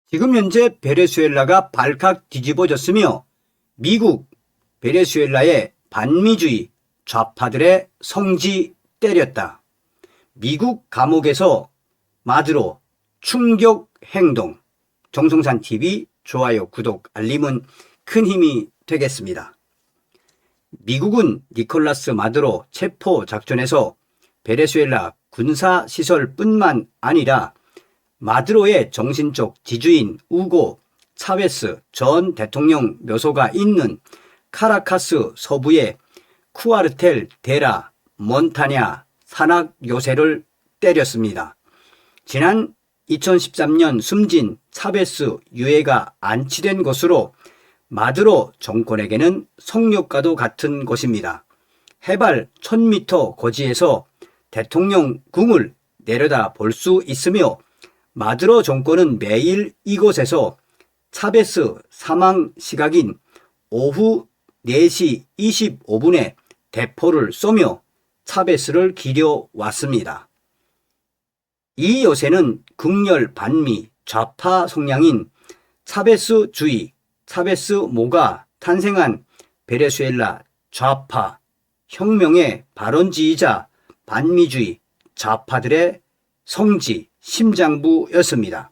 지금 현재 베네수엘라가 발칵 뒤집어졌으며 미국, 베네수엘라의 반미주의 좌파들의 성지 때렸다. 미국 감옥에서 마두로 충격 행동. 정성산TV 좋아요, 구독, 알림은 큰 힘이 되겠습니다. 미국은 니콜라스 마두로 체포 작전에서 베네수엘라 군사시설뿐만 아니라 마두로의 정신적 지주인 우고 차베스 전 대통령 묘소가 있는 카라카스 서부의 쿠아르텔 데라 몬타냐 산악 요새를 때렸습니다. 지난 2013년 숨진 차베스 유해가 안치된 곳으로 마두로 정권에게는 성역과도 같은 곳입니다. 해발 1000m 고지에서 대통령 궁을 내려다 볼 수 있으며 마두로 정권은 매일 이곳에서 차베스 사망 시각인 오후 4시 25분에 대포를 쏘며 차베스를 기려왔습니다. 이 요새는 극렬 반미 좌파 성향인 차베스주의, 차베스모가 탄생한 베네수엘라 좌파 혁명의 발원지이자 반미주의 좌파들의 성지 심장부였습니다.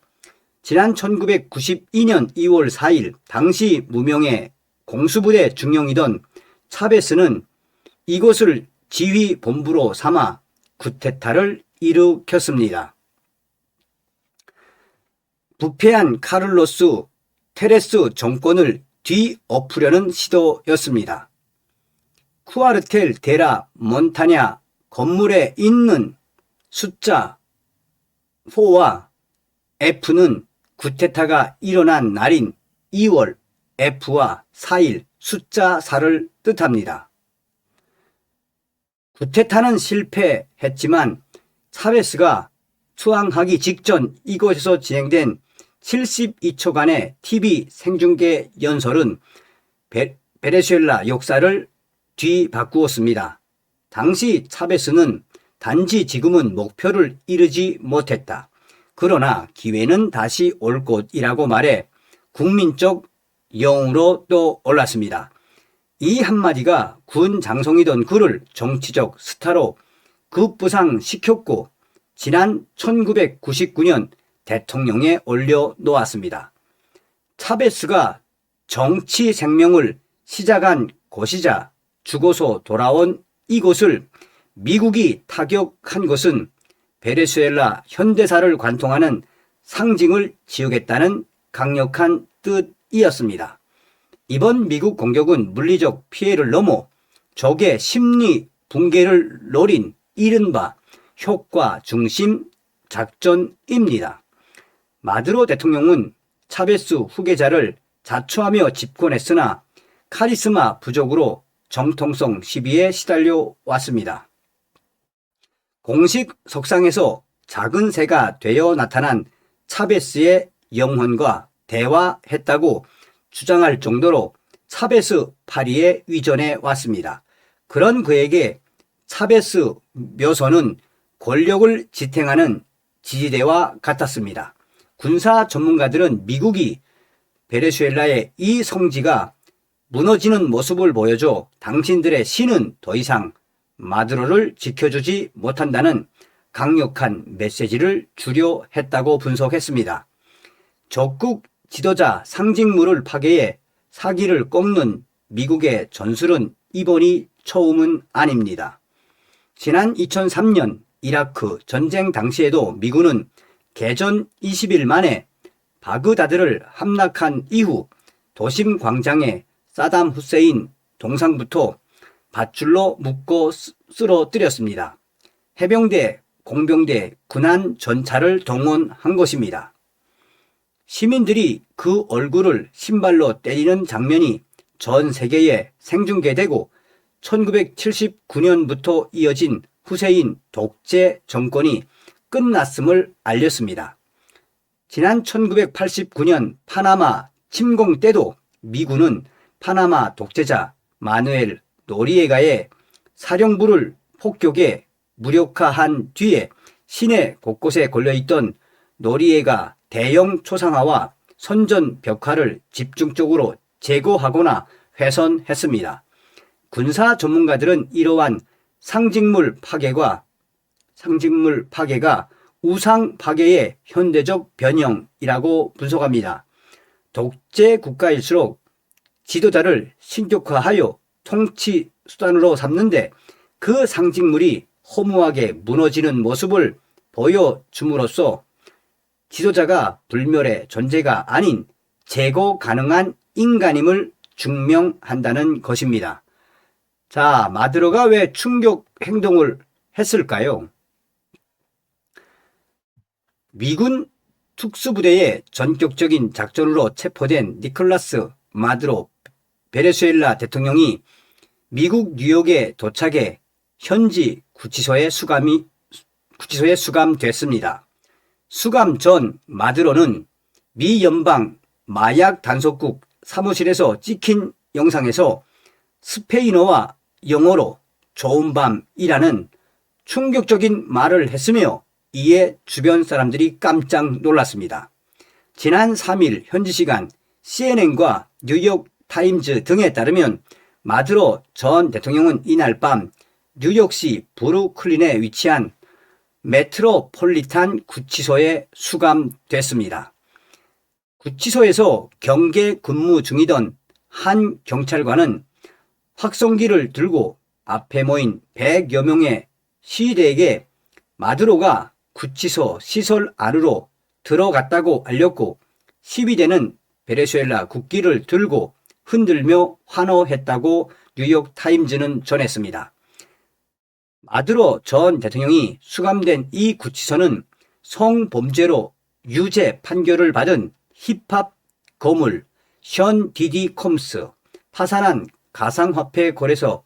지난 1992년 2월 4일 당시 무명의 공수부대 중령이던 차베스는 이곳을 지휘본부로 삼아 쿠데타를 일으켰습니다. 부패한 카를로스 테레스 정권을 뒤엎으려는 시도였습니다. 쿠아르텔 데라 몬타냐 건물에 있는 숫자 4와 F는 쿠데타가 일어난 날인 2월 F와 4일 숫자 4를 뜻합니다. 쿠데타는 실패했지만 차베스가 투항하기 직전 이곳에서 진행된 72초간의 TV 생중계 연설은 베네수엘라 역사를 뒤바꾸었습니다. 당시 차베스는 단지 지금은 목표를 이루지 못했다. 그러나 기회는 다시 올 것이라고 말해 국민적 영웅으로 또 올랐습니다. 이 한마디가 군 장성이던 그를 정치적 스타로 급부상시켰고 지난 1999년 대통령에 올려놓았습니다. 차베스가 정치 생명을 시작한 곳이자 죽어서 돌아온 이곳을 미국이 타격한 것은 베네수엘라 현대사를 관통하는 상징을 지우겠다는 강력한 뜻이었습니다. 이번 미국 공격은 물리적 피해를 넘어 적의 심리 붕괴를 노린 이른바 효과 중심 작전입니다. 마두로 대통령은 차베스 후계자를 자초하며 집권했으나 카리스마 부족으로 정통성 시비에 시달려 왔습니다. 공식 석상에서 작은 새가 되어 나타난 차베스의 영혼과 대화했다고 주장할 정도로 차베스 파리에 위전해 왔습니다. 그런 그에게 차베스 묘소는 권력을 지탱하는 지지대와 같았습니다. 군사 전문가들은 미국이 베네수엘라의 이 성지가 무너지는 모습을 보여줘 당신들의 신은 더 이상 마두로를 지켜주지 못한다는 강력한 메시지를 주려 했다고 분석했습니다. 적국 지도자 상징물을 파괴해 사기를 꺾는 미국의 전술은 이번이 처음은 아닙니다. 지난 2003년 이라크 전쟁 당시에도 미군은 개전 20일 만에 바그다드를 함락한 이후 도심 광장에 사담 후세인 동상부터 밧줄로 묶어 쓰러뜨렸습니다. 해병대, 공병대, 군안 전차를 동원한 것입니다. 시민들이 그 얼굴을 신발로 때리는 장면이 전 세계에 생중계되고 1979년부터 이어진 후세인 독재 정권이 끝났음을 알렸습니다. 지난 1989년 파나마 침공 때도 미군은 파나마 독재자 마누엘 노리에가의 사령부를 폭격해 무력화한 뒤에 시내 곳곳에 걸려있던 노리에가 대형 초상화와 선전 벽화를 집중적으로 제거하거나 훼손했습니다. 군사 전문가들은 이러한 상징물 파괴가 우상 파괴의 현대적 변형이라고 분석합니다. 독재 국가일수록 지도자를 신격화하여 통치 수단으로 삼는데 그 상징물이 허무하게 무너지는 모습을 보여줌으로써 지도자가 불멸의 존재가 아닌 제거 가능한 인간임을 증명한다는 것입니다. 자, 마두로가 왜 충격 행동을 했을까요? 미군 특수부대의 전격적인 작전으로 체포된 니콜라스 마두로 베네수엘라 대통령이 미국 뉴욕에 도착해 현지 구치소에 수감됐습니다. 수감 전 마두로는 미 연방 마약 단속국 사무실에서 찍힌 영상에서 스페인어와 영어로 좋은 밤이라는 충격적인 말을 했으며 이에 주변 사람들이 깜짝 놀랐습니다. 지난 3일 현지 시간 CNN과 뉴욕 타임즈 등에 따르면 마두로 전 대통령은 이날 밤 뉴욕시 브루클린에 위치한 메트로폴리탄 구치소에 수감됐습니다. 구치소에서 경계 근무 중이던 한 경찰관은 확성기를 들고 앞에 모인 100여 명의 시위대에게 마두로가 구치소 시설 안으로 들어갔다고 알렸고 시위대는 베네수엘라 국기를 들고 흔들며 환호했다고 뉴욕 타임즈는 전했습니다. 마두로 전 대통령이 수감된 이 구치소는 성범죄로 유죄 판결을 받은 힙합 거물 션 디디 콤스, 파산한 가상화폐 거래소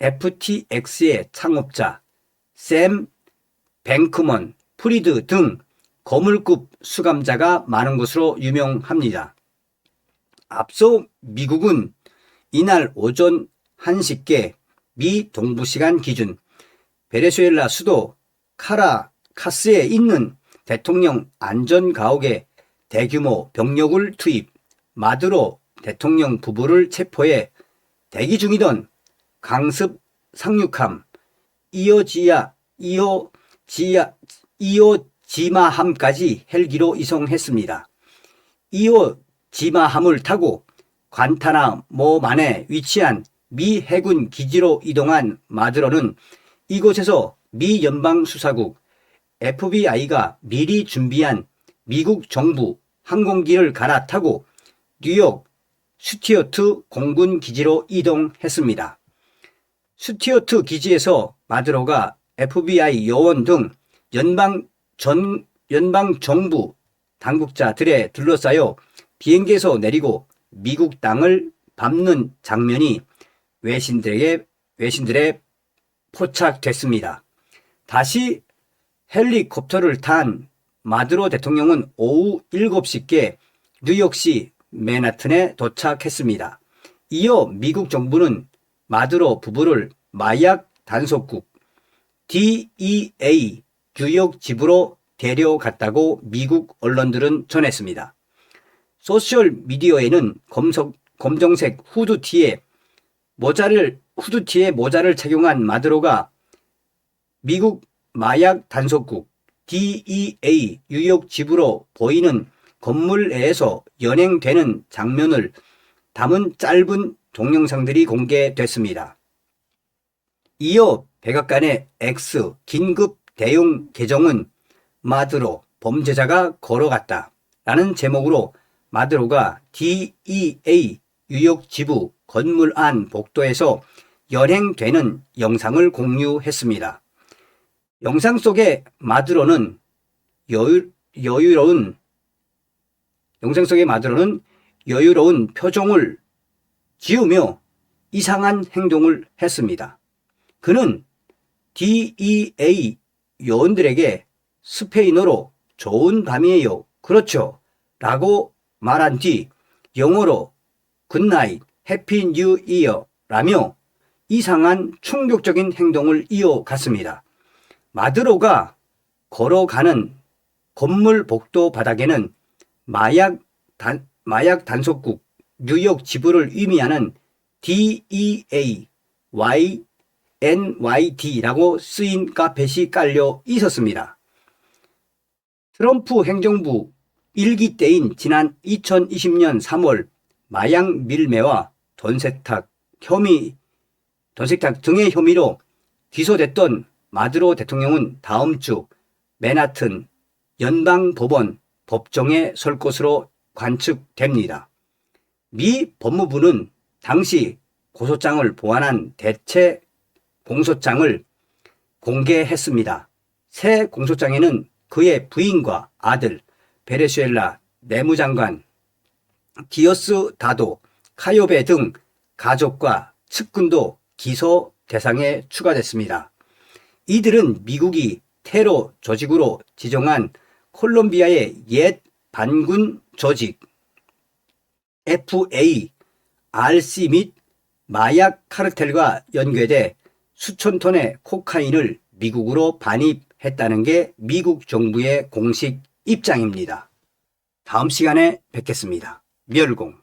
FTX의 창업자 샘 뱅크먼 프리드 등 거물급 수감자가 많은 것으로 유명합니다. 앞서 미국은 이날 오전 1시께 미 동부시간 기준 베네수엘라 수도 카라카스에 있는 대통령 안전가옥에 대규모 병력을 투입, 마두로 대통령 부부를 체포해 대기 중이던 강습 상륙함 이오지마함까지 헬기로 이송했습니다. 이오지마함을 타고 관타나모만에 위치한 미 해군 기지로 이동한 마두로는 이곳에서 미 연방수사국 FBI가 미리 준비한 미국 정부 항공기를 갈아타고 뉴욕 스튜어트 공군 기지로 이동했습니다. 스튜어트 기지에서 마두로가 FBI 요원 등 연방정부 당국자들에 둘러싸여 비행기에서 내리고 미국 땅을 밟는 장면이 외신들에 포착됐습니다. 다시 헬리콥터를 탄 마두로 대통령은 오후 7시께 뉴욕시 맨하튼에 도착했습니다. 이어 미국 정부는 마두로 부부를 마약 단속국 DEA 뉴욕 집으로 데려갔다고 미국 언론들은 전했습니다. 소셜 미디어에는 검정색 후드티에 모자를 착용한 마두로가 미국 마약 단속국 DEA 뉴욕 집으로 보이는 건물 내에서 연행되는 장면을 담은 짧은 동영상들이 공개됐습니다. 이어 백악관의 X 긴급 대응 계정은 마두로 범죄자가 걸어갔다 라는 제목으로 마두로가 DEA 뉴욕 지부 건물 안 복도에서 연행되는 영상을 공유했습니다. 영상 속의 마두로는 여유로운 표정을 지으며 이상한 행동을 했습니다. 그는 DEA 요원들에게 스페인어로 좋은 밤이에요. 그렇죠. 라고 말한 뒤 영어로 굿나잇, 해피 뉴 이어 라며 이상한 충격적인 행동을 이어갔습니다. 마두로가 걸어가는 건물 복도 바닥에는 마약 마약 단속국 뉴욕 지부를 의미하는 DEA NYD라고 쓰인 카펫이 깔려 있었습니다. 트럼프 행정부 1기 때인 지난 2020년 3월 마약 밀매와 돈세탁 등의 혐의로 기소됐던 마두로 대통령은 다음 주 맨하튼 연방법원 법정에 설 것으로 관측됩니다. 미 법무부는 당시 고소장을 보완한 대체 공소장을 공개했습니다. 새 공소장에는 그의 부인과 아들, 베네수엘라 내무장관 디어스다도 카요베 등 가족과 측근도 기소 대상에 추가됐습니다. 이들은 미국이 테러 조직으로 지정한 콜롬비아의 옛 반군 조직 FARC 및 마약 카르텔과 연계돼 수천 톤의 코카인을 미국으로 반입했다는 게 미국 정부의 공식 입장입니다. 다음 시간에 뵙겠습니다. 멸공.